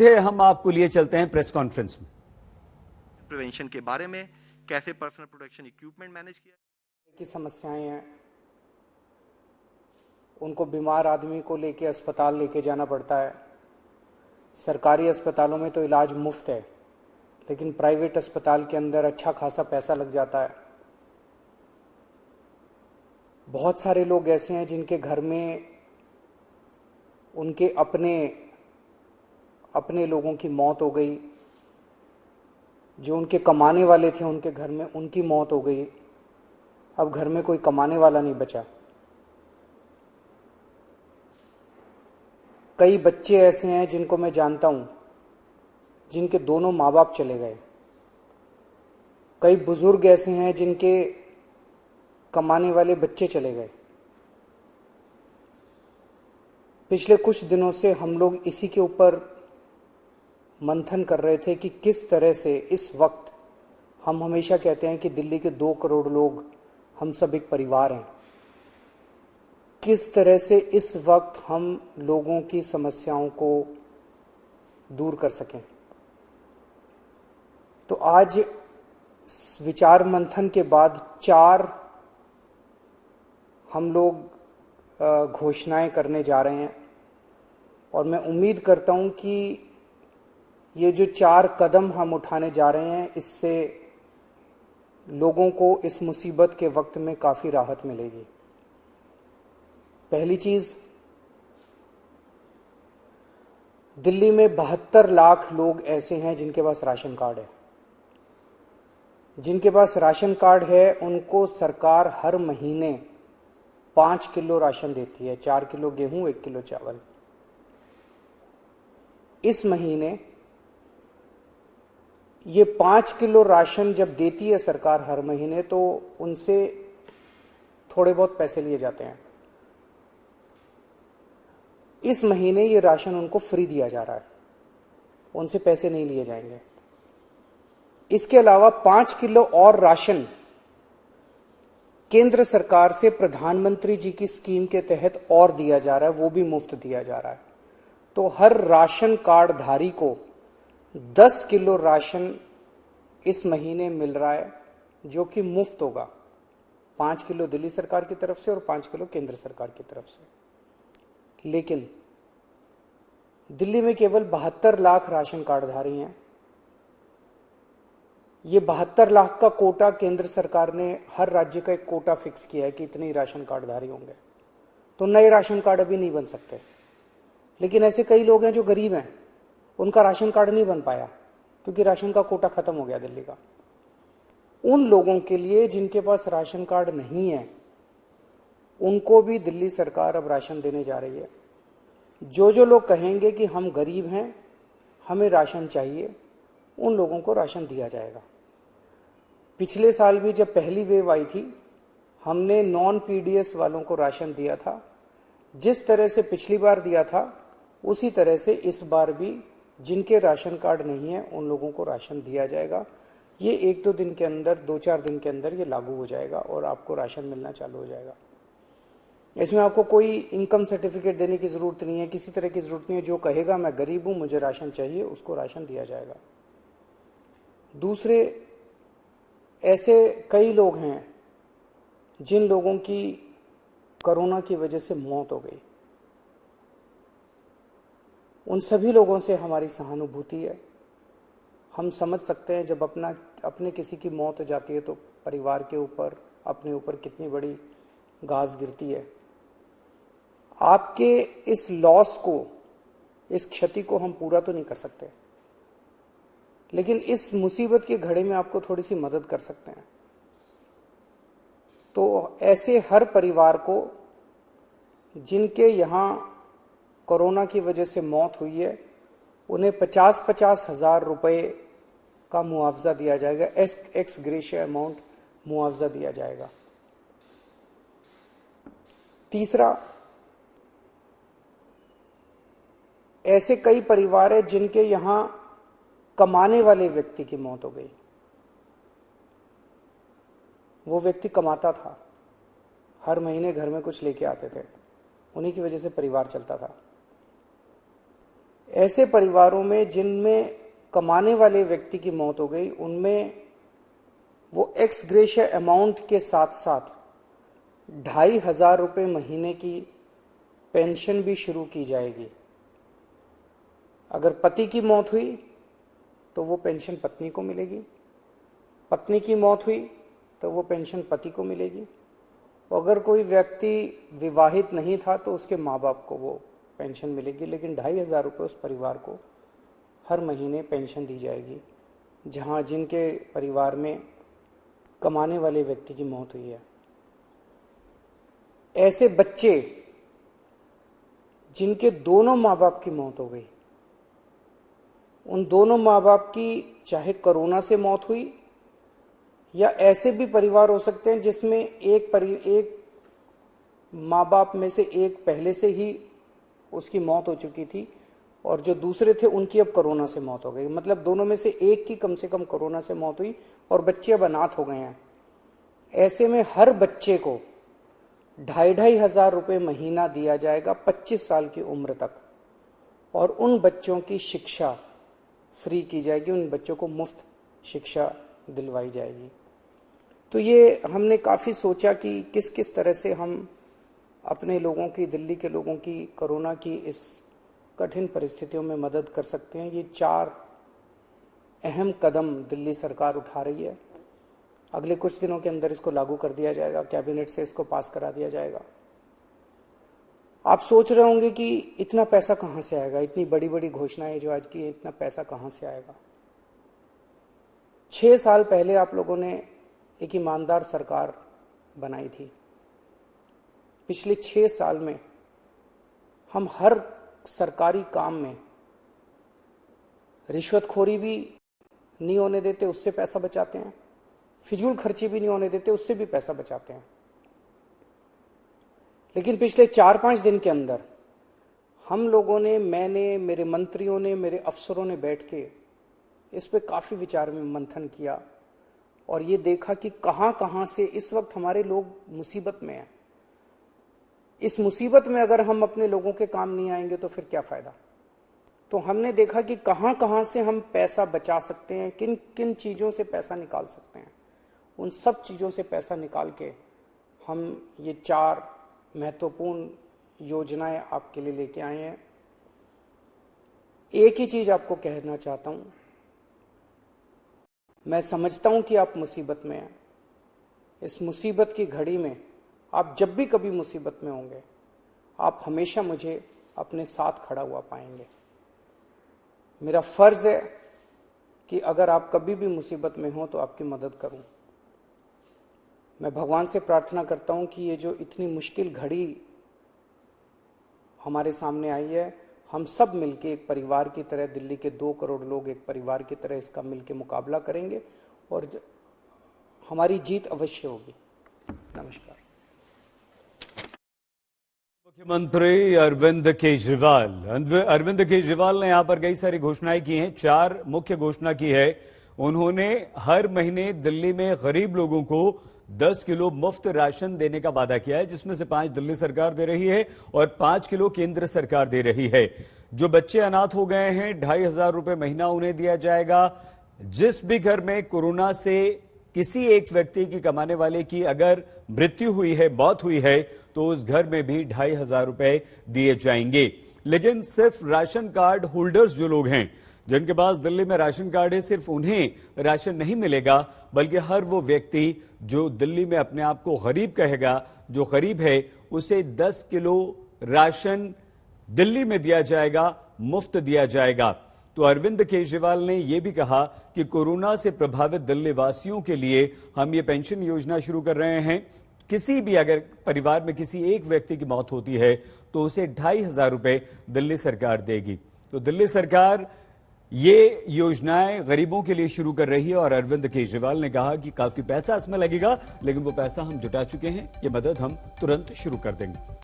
सीधे हम आपको लिए चलते हैं प्रेस कॉन्फ्रेंस में। प्रिवेंशन के बारे में कैसे पर्सनल प्रोटेक्शन इक्विपमेंट मैनेज किया की समस्याएं हैं, उनको बीमार आदमी को लेके अस्पताल लेके जाना पड़ता है। सरकारी अस्पतालों में तो इलाज मुफ्त है, लेकिन प्राइवेट अस्पताल के अंदर अच्छा खासा पैसा लग जाता है। बहुत सारे लोग ऐसे हैं जिनके घर में उनके अपने लोगों की मौत हो गई, जो उनके कमाने वाले थे उनके घर में उनकी मौत हो गई। अब घर में कोई कमाने वाला नहीं बचा। कई बच्चे ऐसे हैं जिनको मैं जानता हूं, जिनके दोनों माँ बाप चले गए। कई बुजुर्ग ऐसे हैं जिनके कमाने वाले बच्चे चले गए। पिछले कुछ दिनों से हम लोग इसी के ऊपर मंथन कर रहे थे कि किस तरह से इस वक्त, हम हमेशा कहते हैं कि दिल्ली के 2 करोड़ लोग हम सब एक परिवार हैं, किस तरह से इस वक्त हम लोगों की समस्याओं को दूर कर सकें। तो आज विचार मंथन के बाद 4 हम लोग घोषणाएं करने जा रहे हैं, और मैं उम्मीद करता हूं कि ये जो 4 कदम हम उठाने जा रहे हैं, इससे लोगों को इस मुसीबत के वक्त में काफी राहत मिलेगी। पहली चीज, दिल्ली में 72 लाख लोग ऐसे हैं जिनके पास राशन कार्ड है। जिनके पास राशन कार्ड है उनको सरकार हर महीने 5 किलो राशन देती है, 4 किलो गेहूं, 1 किलो चावल। इस महीने ये 5 किलो राशन जब देती है सरकार हर महीने, तो उनसे थोड़े बहुत पैसे लिए जाते हैं। इस महीने ये राशन उनको फ्री दिया जा रहा है, उनसे पैसे नहीं लिए जाएंगे। इसके अलावा 5 किलो और राशन केंद्र सरकार से प्रधानमंत्री जी की स्कीम के तहत और दिया जा रहा है, वो भी मुफ्त दिया जा रहा है। तो हर राशन कार्ड धारी को 10 किलो राशन इस महीने मिल रहा है, जो कि मुफ्त होगा। 5 किलो दिल्ली सरकार की तरफ से और 5 किलो केंद्र सरकार की तरफ से। लेकिन दिल्ली में केवल 72 लाख राशन कार्डधारी हैं। ये 72 लाख का कोटा केंद्र सरकार ने हर राज्य का एक कोटा फिक्स किया है कि इतने ही राशन कार्डधारी होंगे, तो नए राशन कार्ड अभी नहीं बन सकते। लेकिन ऐसे कई लोग हैं जो गरीब हैं, उनका राशन कार्ड नहीं बन पाया क्योंकि राशन का कोटा खत्म हो गया दिल्ली का। उन लोगों के लिए जिनके पास राशन कार्ड नहीं है, उनको भी दिल्ली सरकार अब राशन देने जा रही है। जो लोग कहेंगे कि हम गरीब हैं, हमें राशन चाहिए, उन लोगों को राशन दिया जाएगा। पिछले साल भी जब पहली वेव आई थी, हमने नॉन पीडीएस वालों को राशन दिया था। जिस तरह से पिछली बार दिया था, उसी तरह से इस बार भी जिनके राशन कार्ड नहीं है उन लोगों को राशन दिया जाएगा। ये 1-2 दिन के अंदर, 2-4 दिन के अंदर ये लागू हो जाएगा और आपको राशन मिलना चालू हो जाएगा। इसमें आपको कोई इनकम सर्टिफिकेट देने की जरूरत नहीं है, किसी तरह की जरूरत नहीं है। जो कहेगा मैं गरीब हूं, मुझे राशन चाहिए, उसको राशन दिया जाएगा। दूसरे, ऐसे कई लोग हैं जिन लोगों की कोरोना की वजह से मौत हो गई। उन सभी लोगों से हमारी सहानुभूति है। हम समझ सकते हैं जब अपने किसी की मौत हो जाती है तो परिवार के ऊपर, अपने ऊपर कितनी बड़ी गाज गिरती है। आपके इस लॉस को, इस क्षति को हम पूरा तो नहीं कर सकते, लेकिन इस मुसीबत की घड़ी में आपको थोड़ी सी मदद कर सकते हैं। तो ऐसे हर परिवार को जिनके यहाँ कोरोना की वजह से मौत हुई है, उन्हें 50-50 हजार रुपए का मुआवजा दिया जाएगा। एक्स ग्रेशिया अमाउंट मुआवजा दिया जाएगा। तीसरा, ऐसे कई परिवार हैं जिनके यहां कमाने वाले व्यक्ति की मौत हो गई। वो व्यक्ति कमाता था, हर महीने घर में कुछ लेके आते थे, उन्हीं की वजह से परिवार चलता था। ऐसे परिवारों में जिनमें कमाने वाले व्यक्ति की मौत हो गई, उनमें वो एक्स ग्रेशिया अमाउंट के साथ साथ 2,500 रुपये महीने की पेंशन भी शुरू की जाएगी। अगर पति की मौत हुई तो वो पेंशन पत्नी को मिलेगी, पत्नी की मौत हुई तो वो पेंशन पति को मिलेगी, अगर कोई व्यक्ति विवाहित नहीं था तो उसके माँ बाप को वो पेंशन मिलेगी। लेकिन 2,500 रुपये उस परिवार को हर महीने पेंशन दी जाएगी जहाँ जिनके परिवार में कमाने वाले व्यक्ति की मौत हुई है। ऐसे बच्चे जिनके दोनों माँ बाप की मौत हो गई, उन दोनों माँ बाप की चाहे कोरोना से मौत हुई या ऐसे भी परिवार हो सकते हैं जिसमें एक माँ बाप में से एक पहले से ही उसकी मौत हो चुकी थी और जो दूसरे थे उनकी अब कोरोना से मौत हो गई। मतलब दोनों में से एक की कम से कम कोरोना से मौत हुई और बच्चे अब अनाथ हो गए हैं। ऐसे में हर बच्चे को 2,500 रुपये महीना दिया जाएगा 25 साल की उम्र तक, और उन बच्चों की शिक्षा फ्री की जाएगी, उन बच्चों को मुफ्त शिक्षा दिलवाई जाएगी। तो ये हमने काफ़ी सोचा कि किस किस तरह से हम अपने लोगों की, दिल्ली के लोगों की कोरोना की इस कठिन परिस्थितियों में मदद कर सकते हैं। ये 4 अहम कदम दिल्ली सरकार उठा रही है। अगले कुछ दिनों के अंदर इसको लागू कर दिया जाएगा, कैबिनेट से इसको पास करा दिया जाएगा। आप सोच रहे होंगे कि इतना पैसा कहाँ से आएगा, इतनी बड़ी बड़ी घोषणाएं जो आज की है, इतना पैसा कहाँ से आएगा। 6 साल पहले आप लोगों ने एक ईमानदार सरकार बनाई थी। पिछले 6 साल में हम हर सरकारी काम में रिश्वतखोरी भी नहीं होने देते, उससे पैसा बचाते हैं, फिजूल खर्ची भी नहीं होने देते, उससे भी पैसा बचाते हैं। लेकिन पिछले 4-5 दिन के अंदर हम लोगों ने, मैंने, मेरे मंत्रियों ने, मेरे अफसरों ने बैठ के इस पे काफ़ी विचार में मंथन किया और ये देखा कि कहाँ कहाँ से इस वक्त हमारे लोग मुसीबत में हैं। इस मुसीबत में अगर हम अपने लोगों के काम नहीं आएंगे तो फिर क्या फ़ायदा। तो हमने देखा कि कहाँ कहाँ से हम पैसा बचा सकते हैं, किन किन चीज़ों से पैसा निकाल सकते हैं। उन सब चीज़ों से पैसा निकाल के हम ये 4 महत्वपूर्ण योजनाएं आपके लिए लेके आए हैं। एक ही चीज़ आपको कहना चाहता हूँ, मैं समझता हूँ कि आप मुसीबत में हैं। इस मुसीबत की घड़ी में आप जब भी कभी मुसीबत में होंगे, आप हमेशा मुझे अपने साथ खड़ा हुआ पाएंगे। मेरा फर्ज है कि अगर आप कभी भी मुसीबत में हो तो आपकी मदद करूं। मैं भगवान से प्रार्थना करता हूं कि ये जो इतनी मुश्किल घड़ी हमारे सामने आई है, हम सब मिलके एक परिवार की तरह, दिल्ली के 2 करोड़ लोग एक परिवार की तरह इसका मिलके मुकाबला करेंगे और हमारी जीत अवश्य होगी। नमस्कार। मुख्यमंत्री अरविंद केजरीवाल ने यहां पर कई सारी घोषणाएं की हैं। 4 मुख्य घोषणा की है उन्होंने। हर महीने दिल्ली में गरीब लोगों को 10 किलो मुफ्त राशन देने का वादा किया है, जिसमें से 5 दिल्ली सरकार दे रही है और 5 किलो केंद्र सरकार दे रही है। जो बच्चे अनाथ हो गए हैं, 2,500 रुपये महीना उन्हें दिया जाएगा। जिस भी घर में कोरोना से किसी एक व्यक्ति की, कमाने वाले की अगर मृत्यु हुई है, मौत हुई है, तो उस घर में भी 2,500 रुपए दिए जाएंगे। लेकिन सिर्फ राशन कार्ड होल्डर्स जो लोग हैं, जिनके पास दिल्ली में राशन कार्ड है, सिर्फ उन्हें राशन नहीं मिलेगा, बल्कि हर वो व्यक्ति जो दिल्ली में अपने आप को गरीब कहेगा, जो गरीब है, उसे 10 किलो राशन दिल्ली में दिया जाएगा, मुफ्त दिया जाएगा। तो अरविंद केजरीवाल ने यह भी कहा कि कोरोना से प्रभावित दिल्ली वासियों के लिए हम ये पेंशन योजना शुरू कर रहे हैं। किसी भी अगर परिवार में किसी एक व्यक्ति की मौत होती है तो उसे 2,500 रुपए दिल्ली सरकार देगी। तो दिल्ली सरकार ये योजनाएं गरीबों के लिए शुरू कर रही है और अरविंद केजरीवाल ने कहा कि काफी पैसा इसमें लगेगा, लेकिन वो पैसा हम जुटा चुके हैं, ये मदद हम तुरंत शुरू कर देंगे।